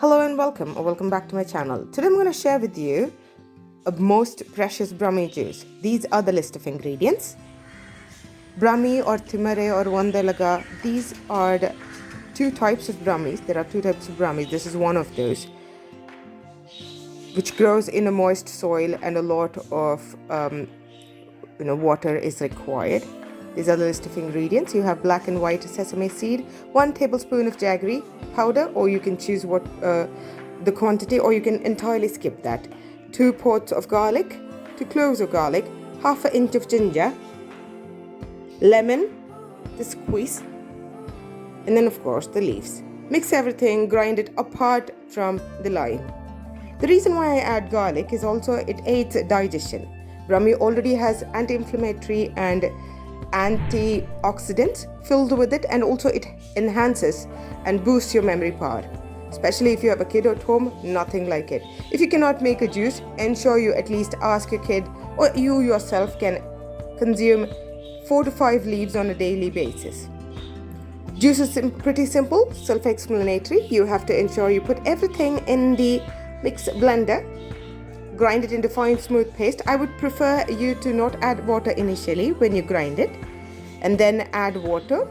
Hello and welcome or welcome back to my channel. Today I'm going to share with you a most precious Brahmi juice. These are the list of ingredients. Brahmi or Timare or Vandalaga, these are the two types of Brahmis. There are two types of Brahmis. This is one of those which grows in a moist soil and a lot of water is required. These are the list of ingredients. You have black and white sesame seed, 1 tablespoon of jaggery powder, or you can choose what the quantity, or you can entirely skip that. 2 pods of garlic, 2 cloves of garlic, half an inch of ginger, lemon, the squeeze, and then of course the leaves. Mix everything, grind it apart from the lime. The reason why I add garlic is also it aids digestion. Brahmi already has anti-inflammatory and antioxidants filled with it, and also it enhances and boosts your memory power. Especially if you have a kid at home, nothing like it. If you cannot make a juice, ensure you at least ask your kid, or you yourself can consume 4 to 5 leaves on a daily basis. Juice is pretty simple, self-explanatory. You have to ensure you put everything in the mix blender, grind it into fine smooth paste. I would prefer you to not add water initially when you grind it, and then add water,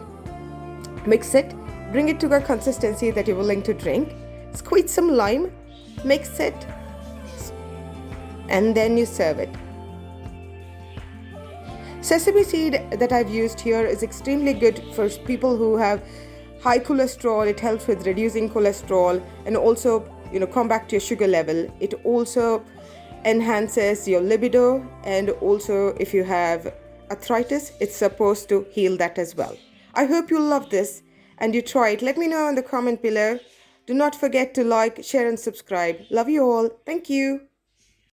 mix it, bring it to a consistency that you're willing to drink, squeeze some lime, mix it, and then you serve it. Sesame seed that I've used here is extremely good for people who have high cholesterol. It helps with reducing cholesterol and also combat your sugar level. It also enhances your libido, and also if you have arthritis, it's supposed to heal that as well. I hope you love this and you try it. Let me know in the comment below. Do not forget to like, share and subscribe. Love you all. Thank you.